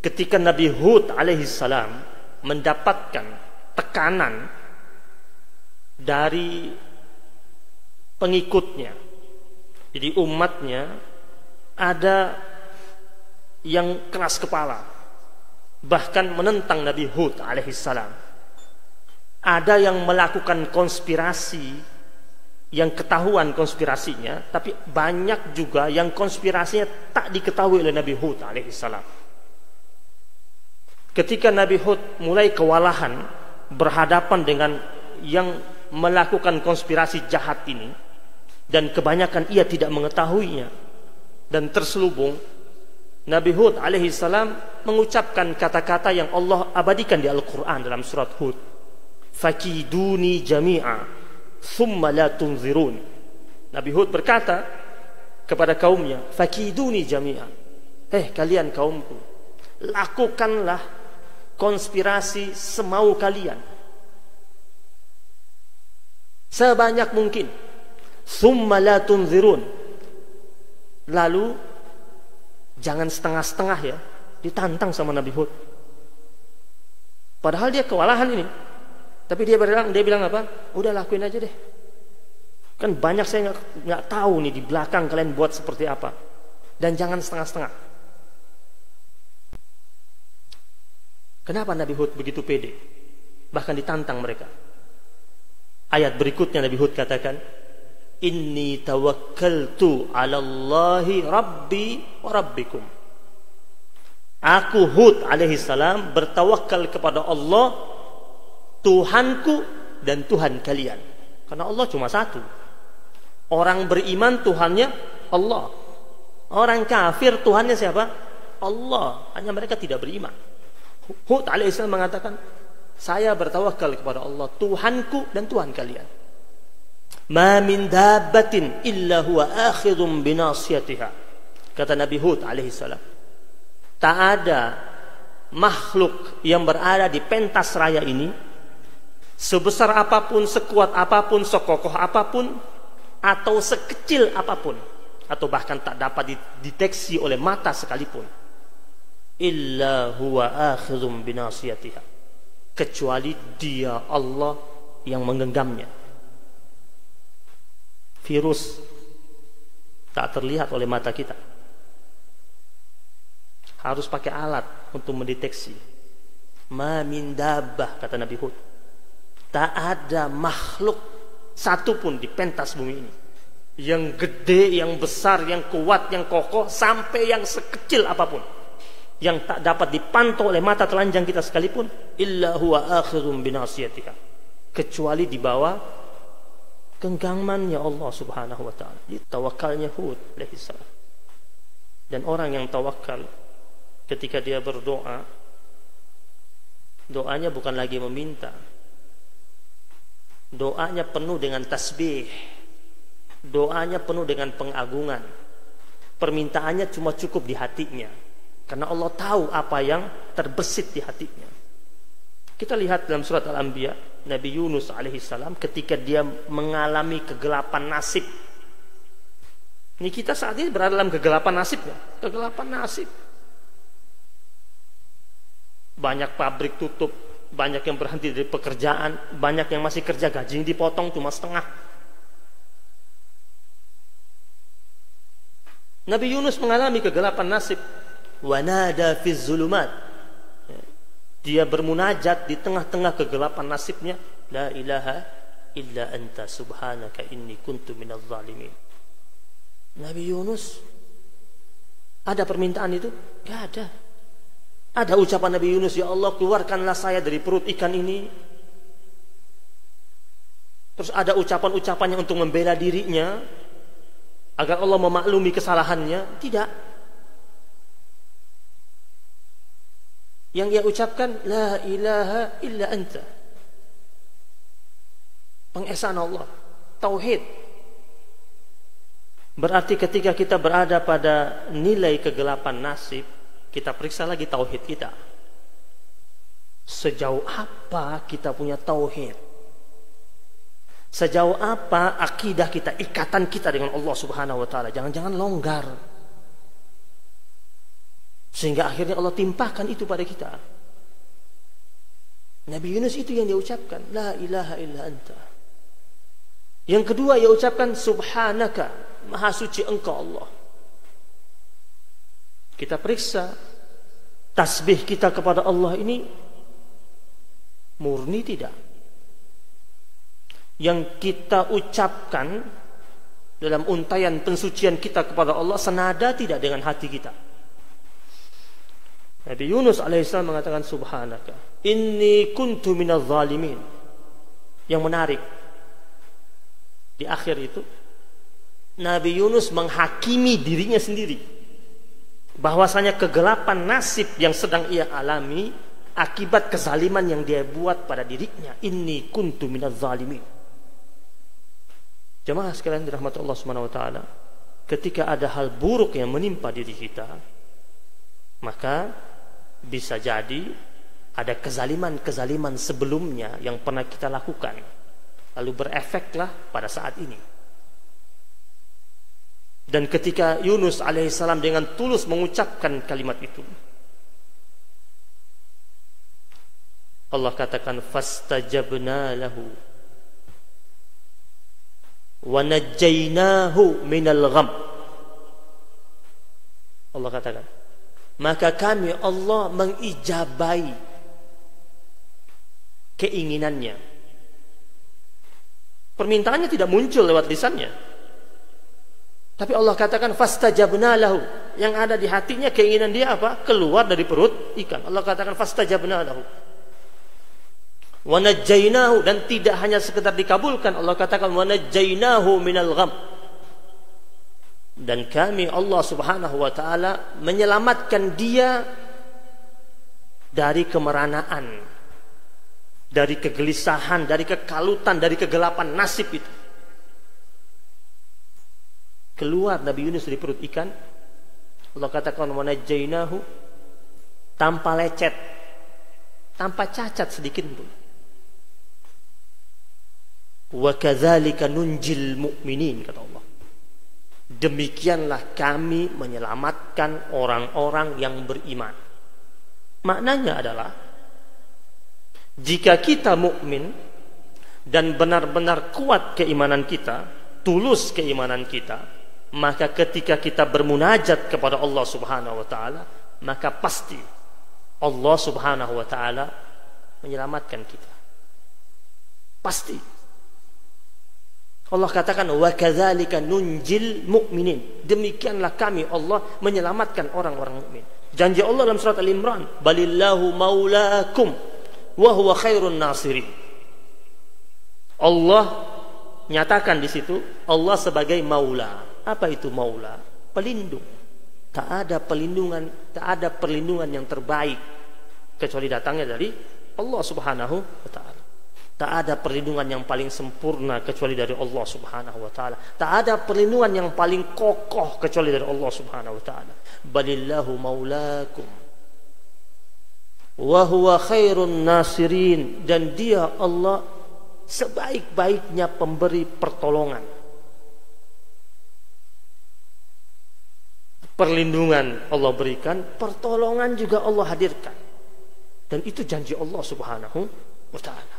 ketika Nabi Hud alaihissalam mendapatkan tekanan dari pengikutnya, jadi umatnya ada yang keras kepala, bahkan menentang Nabi Hud alaihissalam. Ada yang melakukan konspirasi, yang ketahuan konspirasinya, tapi banyak juga yang konspirasinya tak diketahui oleh Nabi Hud alaihissalam. Ketika Nabi Hud mulai kewalahan berhadapan dengan yang melakukan konspirasi jahat ini, dan kebanyakan ia tidak mengetahuinya dan terselubung, Nabi Hud alaihissalam mengucapkan kata-kata yang Allah abadikan di Al-Quran dalam surat Hud. Fakiduni jami'a thumma la tunzirun. Nabi Hud berkata kepada kaumnya, fakiduni jami'a, kalian kaumku, lakukanlah konspirasi semau kalian, sebanyak mungkin. Thumma la tunzirun, lalu jangan setengah-setengah ya, ditantang sama Nabi Hud. Padahal dia kewalahan ini, tapi dia bilang apa? Udah lakuin aja deh. Kan banyak saya nggak tahu nih di belakang kalian buat seperti apa. Dan jangan setengah-setengah. Kenapa Nabi Hud begitu pede? Bahkan ditantang mereka. Ayat berikutnya Nabi Hud katakan, Inni tawakkaltu 'ala Allahi Rabbi wa Rabbikum. Aku Hud alaihissalam bertawakal kepada Allah, Tuhanku dan Tuhan kalian. Karena Allah cuma satu. Orang beriman Tuhannya Allah. Orang kafir Tuhannya siapa? Allah. Hanya mereka tidak beriman. Hud alaihissalam mengatakan, saya bertawakal kepada Allah, Tuhanku dan Tuhan kalian. Ma min dabbatin illa huwa akhidhun binasiyatiha. Kata Nabi Hud alaihissalam, tak ada makhluk yang berada di pentas raya ini, sebesar apapun, sekuat apapun, sekokoh apapun, atau sekecil apapun, atau bahkan tak dapat dideteksi oleh mata sekalipun, illa huwa akhidhun binasiyatiha, kecuali dia Allah yang menggenggamnya. Virus tak terlihat oleh mata kita, harus pakai alat untuk mendeteksi. Ma min dabbah, kata Nabi Hud, tak ada makhluk satupun di pentas bumi ini yang gede, yang besar, yang kuat, yang kokoh, sampai yang sekecil apapun, yang tak dapat dipantau oleh mata telanjang kita sekalipun, illa huwa akhidhun binasiyatiha, kecuali di bawah genggamannya Allah subhanahu wa ta'ala. Ini tawakalnya Hud alaihissalam. Dan orang yang tawakal, ketika dia berdoa, doanya bukan lagi meminta, doanya penuh dengan tasbih, doanya penuh dengan pengagungan, permintaannya cuma cukup di hatinya, karena Allah tahu apa yang terbesit di hatinya. Kita lihat dalam surat Al-Anbiya, Nabi Yunus alaihissalam ketika dia mengalami kegelapan nasib. Ini kita saat ini berada dalam kegelapan nasibnya, kegelapan nasib. Banyak pabrik tutup, banyak yang berhenti dari pekerjaan, banyak yang masih kerja gajinya dipotong cuma setengah. Nabi Yunus mengalami kegelapan nasib. Wanada fi zulumat, dia bermunajat di tengah-tengah kegelapan nasibnya, la ilaha illa anta subhanaka inni kuntu minadh zalimin. Nabi Yunus ada permintaan itu? Gak ada. Ada ucapan Nabi Yunus, ya Allah keluarkanlah saya dari perut ikan ini. Terus ada ucapan-ucapannya untuk membela dirinya agar Allah memaklumi kesalahannya? Tidak. Yang ia ucapkan, la ilaha illa anta, pengesaan Allah, tauhid. Berarti ketika kita berada pada nilai kegelapan nasib, kita periksa lagi tauhid kita. Sejauh apa kita punya tauhid? Sejauh apa akidah kita, ikatan kita dengan Allah subhanahu wa ta'ala? Jangan-jangan longgar. Sehingga akhirnya Allah timpahkan itu pada kita. Nabi Yunus itu yang dia ucapkan, la ilaha illa anta. Yang kedua ia ucapkan subhanaka, maha suci engkau Allah. Kita periksa tasbih kita kepada Allah ini murni tidak? Yang kita ucapkan dalam untayan pensucian kita kepada Allah senada tidak dengan hati kita? Nabi Yunus alaihissalam mengatakan subhanaka inni kuntu minadh zalimin. Yang menarik, di akhir itu Nabi Yunus menghakimi dirinya sendiri bahwasanya kegelapan nasib yang sedang ia alami akibat kezaliman yang dia buat pada dirinya. Inni kuntu minadh zalimin. Jemaah sekalian dirahmati Allah Subhanahu wa taala, ketika ada hal buruk yang menimpa diri kita, maka bisa jadi ada kezaliman-kezaliman sebelumnya yang pernah kita lakukan, lalu berefeklah pada saat ini. Dan ketika Yunus alaihissalam dengan tulus mengucapkan kalimat itu, Allah katakan fastajabna lahu wa najjaynahu minal gham. Allah katakan, maka kami Allah mengijabai keinginannya. Permintaannya tidak muncul lewat lisannya, tapi Allah katakan fastajabna lahu. Yang ada di hatinya, keinginan dia apa? Keluar dari perut ikan. Allah katakan fastajabna lahu wa najjaynahu, dan tidak hanya sekedar dikabulkan, Allah katakan wa najjaynahu minal gham, dan kami Allah Subhanahu wa taala menyelamatkan dia dari kemeranaan, dari kegelisahan, dari kekalutan, dari kegelapan nasib itu. Keluar Nabi Yunus dari perut ikan, Allah katakan wa najjaynahu, tanpa lecet, tanpa cacat sedikit pun. Wa kadzalika nunjil mu'minin, kata Allah. Demikianlah kami menyelamatkan orang-orang yang beriman. Maknanya adalah, jika kita mukmin dan benar-benar kuat keimanan kita, tulus keimanan kita, maka ketika kita bermunajat kepada Allah Subhanahu wa taala, maka pasti Allah Subhanahu wa taala menyelamatkan kita. Pasti. Allah katakan wa kadzalika nunjil mu'minin. Demikianlah kami Allah menyelamatkan orang-orang mukmin. Janji Allah dalam surat Al-Imran, balillahu maulakum wa huwa khairun nasirin. Allah nyatakan di situ Allah sebagai maula. Apa itu maula? Pelindung. Tak ada perlindungan yang terbaik kecuali datangnya dari Allah Subhanahu wa taala. Tak ada perlindungan yang paling sempurna kecuali dari Allah Subhanahu wa taala. Tak ada perlindungan yang paling kokoh kecuali dari Allah Subhanahu wa taala. Balillahu maulakum wa huwa khairun nasirin, dan dia Allah sebaik-baiknya pemberi pertolongan. Perlindungan Allah berikan, pertolongan juga Allah hadirkan. Dan itu janji Allah Subhanahu wa taala.